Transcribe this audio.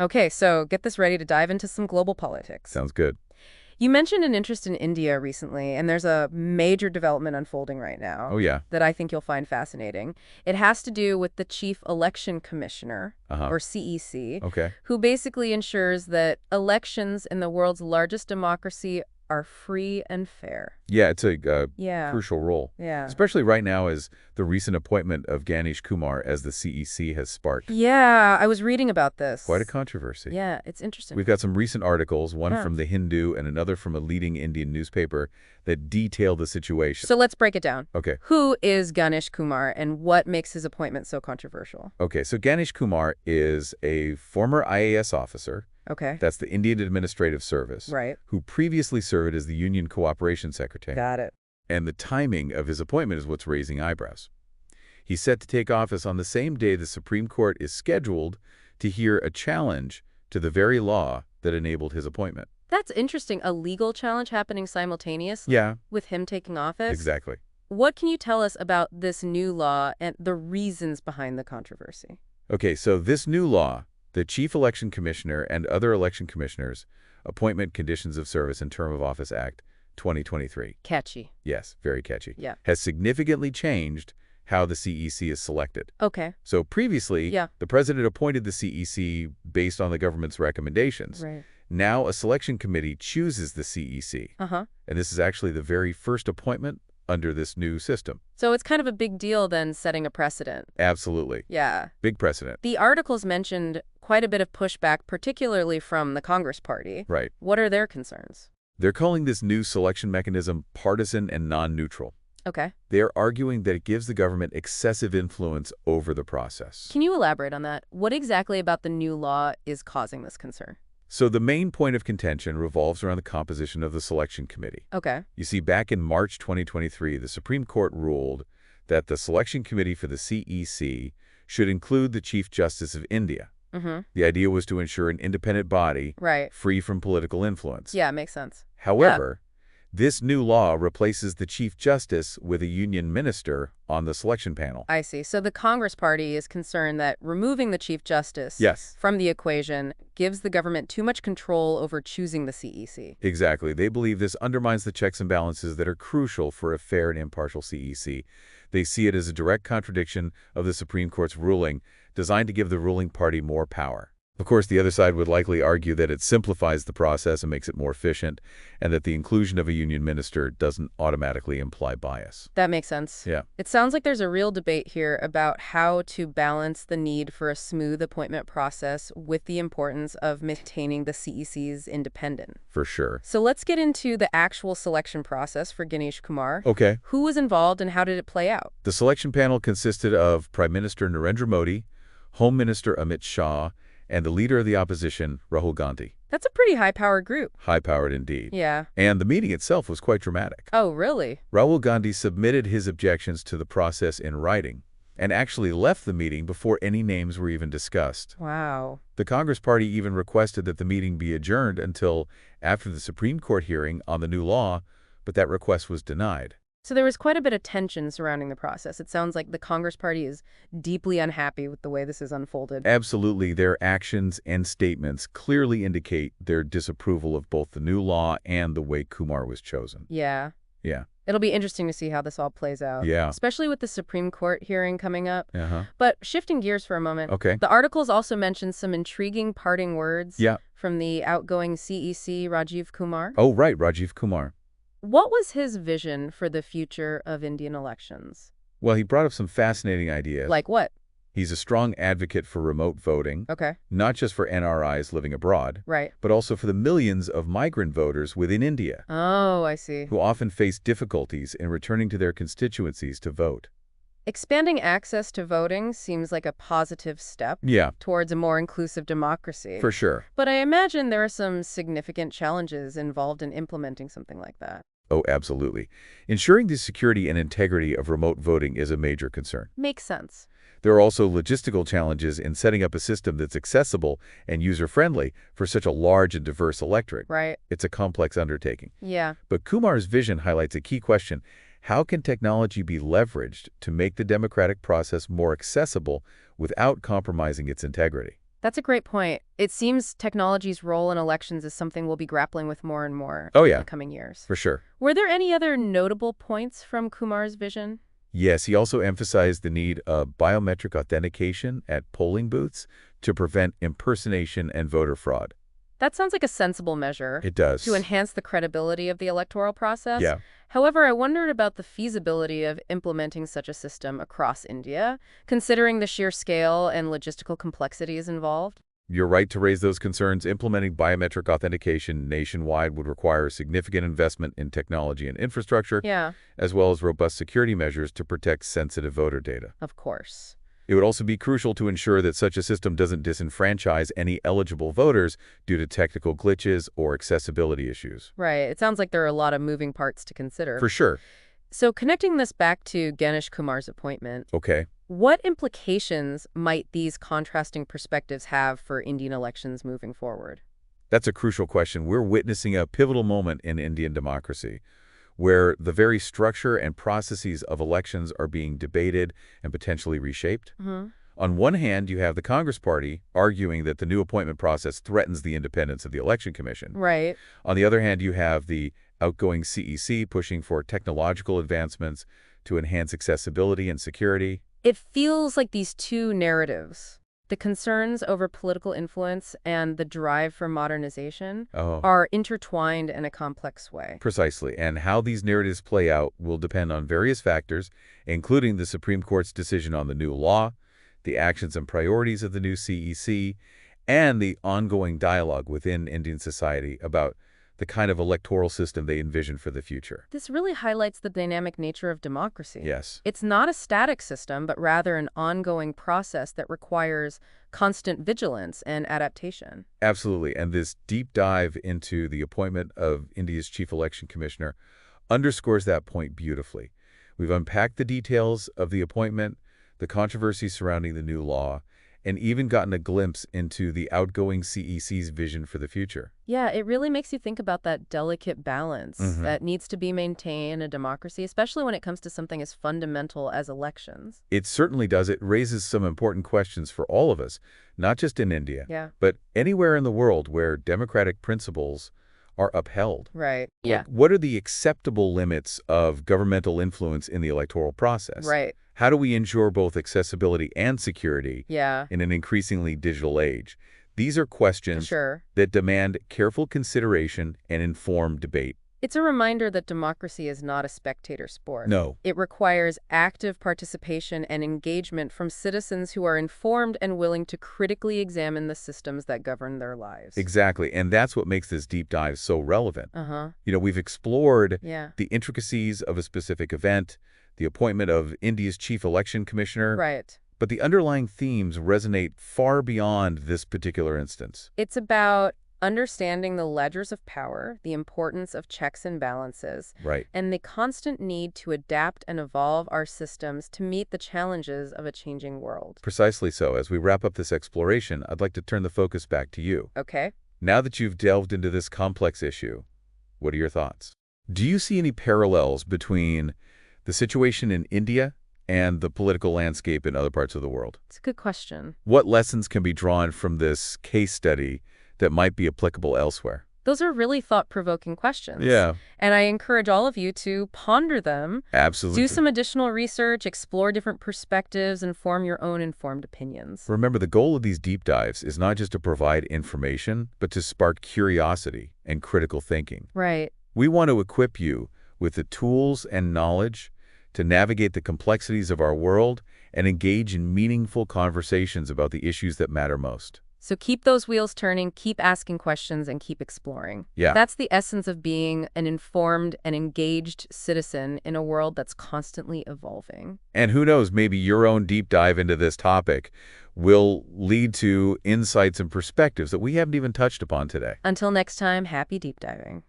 Okay, so get this ready to dive into some global politics. Sounds good. You mentioned an interest in India recently, and there's a major development unfolding right Oh, now yeah. that I think you'll find fascinating. It has to do with the Chief Election Commissioner, Uh-huh. or CEC, Okay. who basically ensures that elections in the world's largest democracy are free and fair. Yeah, it's a Yeah, crucial role, yeah. especially right now as the recent appointment of Gyanesh Kumar as the CEC has sparked Yeah, I was reading about quite a this. controversy. Yeah, it's interesting. We've got some recent articles, one Huh. from The Hindu and another from a leading Indian newspaper, that detail the situation. So let's break it down. Okay. Who is Ganesh Kumar and what makes his appointment so controversial? Okay, so Gyanesh Kumar is a former IAS officer, Okay. that's the Indian Administrative Service, Right. who previously served as the Union Cooperation Secretary. Got it. And the timing of his appointment is what's raising eyebrows. He's set to take office on the same day the Supreme Court is scheduled to hear a challenge to the very law that enabled his appointment. That's interesting. A legal challenge happening simultaneously Yeah, with him taking office. exactly. What can you tell us about this new law and the reasons behind the controversy? Okay, so this new law, the Chief Election Commissioner and other election commissioners, Appointment Conditions of Service and Term of Office Act, 2023. Catchy. Yes, very catchy. Yeah. Has significantly changed how the CEC is selected. Okay. So previously, Yeah. the president appointed the CEC based on the government's recommendations. Right. Now a selection committee chooses the CEC. Uh-huh. And this is actually the very first appointment under this new system. So it's kind of a big deal then setting a precedent. Absolutely. Yeah. Big precedent. The articles mentioned quite a bit of pushback, particularly from the Congress Party. Right. What are their concerns? They're calling this new selection mechanism partisan and non-neutral. Okay. They are arguing that it gives the government excessive influence over the process. Can you elaborate on that? What exactly about the new law is causing this concern? So the main point of contention revolves around the composition of the selection committee. Okay. You see, back in March 2023, the Supreme Court ruled that the selection committee for the CEC should include the Chief Justice of India. Mm-hmm. The idea was to ensure an independent body Right. free from political influence. Yeah, makes sense. However, this new law replaces the Chief Justice with a union minister on the selection panel. I see. So the Congress Party is concerned that removing the Chief Justice Yes. from the equation gives the government too much control over choosing the CEC. Exactly. They believe this undermines the checks and balances that are crucial for a fair and impartial CEC. They see it as a direct contradiction of the Supreme Court's ruling, designed to give the ruling party more power. Of course, the other side would likely argue that it simplifies the process and makes it more efficient, and that the inclusion of a union minister doesn't automatically imply bias. That makes sense. Yeah. It sounds like there's a real debate here about how to balance the need for a smooth appointment process with the importance of maintaining the CEC's independence. For sure. So let's get into the actual selection process for Ganesh Kumar. Okay. Who was involved and how did it play out? The selection panel consisted of Prime Minister Narendra Modi, Home Minister Amit Shah, and the leader of the opposition, Rahul Gandhi. That's a pretty high-powered group. High-powered indeed. Yeah. And the meeting itself was quite dramatic. Oh, really? Rahul Gandhi submitted his objections to the process in writing and actually left the meeting before any names were even discussed. Wow. The Congress Party even requested that the meeting be adjourned until after the Supreme Court hearing on the new law, but that request was denied. So there was quite a bit of tension surrounding the process. It sounds like the Congress Party is deeply unhappy with the way this is unfolded. Absolutely, their actions and statements clearly indicate their disapproval of both the new law and the way Kumar was chosen. Yeah. Yeah. It'll be interesting to see how this all plays out. Yeah. Especially with the Supreme Court hearing coming up. Uh-huh. But shifting gears for a moment. Okay. The articles also mentioned some intriguing parting words Yeah. from the outgoing CEC, Rajiv Kumar. Oh, right, Rajiv Kumar. What was his vision for the future of Indian elections? Well, he brought up some fascinating ideas. Like what? He's a strong advocate for remote voting, Okay. not just for NRIs living abroad, Right. but also for the millions of migrant voters within India, Oh, I see. who often face difficulties in returning to their constituencies to vote. Expanding access to voting seems like a positive step Yeah, towards a more inclusive democracy. for sure. But I imagine there are some significant challenges involved in implementing something like that. Oh, absolutely. Ensuring the security and integrity of remote voting is a major concern. Makes sense. There are also logistical challenges in setting up a system that's accessible and user-friendly for such a large and diverse electorate. Right. It's a complex undertaking. Yeah. But Kumar's vision highlights a key question. How can technology be leveraged to make the democratic process more accessible without compromising its integrity? That's a great point. It seems technology's role in elections is something we'll be grappling with more and more Oh in the yeah, coming years. for sure. Were there any other notable points from Kumar's vision? Yes, he also emphasized the need of biometric authentication at polling booths to prevent impersonation and voter fraud. That sounds like a sensible measure It to does. enhance the credibility of the electoral process. Yeah. However, I wondered about the feasibility of implementing such a system across India, considering the sheer scale and logistical complexities involved. You're right to raise those concerns. Implementing biometric authentication nationwide would require significant investment in technology and infrastructure, Yeah, as well as robust security measures to protect sensitive voter data. of course. It would also be crucial to ensure that such a system doesn't disenfranchise any eligible voters due to technical glitches or accessibility issues. Right. It sounds like there are a lot of moving parts to consider. For sure. So connecting this back to Ganesh Kumar's appointment, Okay. what implications might these contrasting perspectives have for Indian elections moving forward? That's a crucial question. We're witnessing a pivotal moment in Indian democracy, where the very structure and processes of elections are being debated and potentially reshaped. On one hand, you have the Congress Party arguing that the new appointment process threatens the independence of the Election Commission. Right. On the other hand, you have the outgoing CEC pushing for technological advancements to enhance accessibility and security. It feels like these two narratives, the concerns over political influence and the drive for modernization, Oh, are intertwined in a complex way. precisely. And how these narratives play out will depend on various factors, including the Supreme Court's decision on the new law, the actions and priorities of the new CEC, and the ongoing dialogue within Indian society about the kind of electoral system they envision for the future. This really highlights the dynamic nature of democracy. Yes, It's not a static system, but rather an ongoing process that requires constant vigilance and adaptation. absolutely. And this deep dive into the appointment of India's chief election commissioner underscores that point beautifully. We've unpacked the details of the appointment, the controversy surrounding the new law, and even gotten a glimpse into the outgoing CEC's vision for the future. Yeah, it really makes you think about that delicate balance that needs to be maintained in a democracy, especially when it comes to something as fundamental as elections. It certainly does. It raises some important questions for all of us, not just in India, Yeah. but anywhere in the world where democratic principles are upheld. Right. Like, what are the acceptable limits of governmental influence in the electoral process? Right. How do we ensure both accessibility and security Yeah. in an increasingly digital age? These are questions Sure. that demand careful consideration and informed debate. It's a reminder that democracy is not a spectator sport. No, It requires active participation and engagement from citizens who are informed and willing to critically examine the systems that govern their lives. exactly. And that's what makes this deep dive so relevant. Uh-huh. We've explored Yeah. the intricacies of a specific event, the appointment of India's chief election commissioner, Right. but the underlying themes resonate far beyond this particular instance. It's about understanding the ledgers of power, the importance of checks and balances, Right. and the constant need to adapt and evolve our systems to meet the challenges of a changing world. Precisely so. As we wrap up this exploration, I'd like to turn the focus back to you. Okay? Now that you've delved into this complex issue, what are your thoughts? Do you see any parallels between the situation in India and the political landscape in other parts of the world? It's a good question. What lessons can be drawn from this case study that might be applicable elsewhere? Those are really thought-provoking questions. Yeah, And I encourage all of you to ponder them, absolutely. do some additional research, explore different perspectives, and form your own informed opinions. Remember, the goal of these deep dives is not just to provide information, but to spark curiosity and critical thinking. Right. We want to equip you with the tools and knowledge to navigate the complexities of our world and engage in meaningful conversations about the issues that matter most. So keep those wheels turning, keep asking questions, and keep exploring. Yeah. That's the essence of being an informed and engaged citizen in a world that's constantly evolving. And who knows, maybe your own deep dive into this topic will lead to insights and perspectives that we haven't even touched upon today. Until next time, happy deep diving.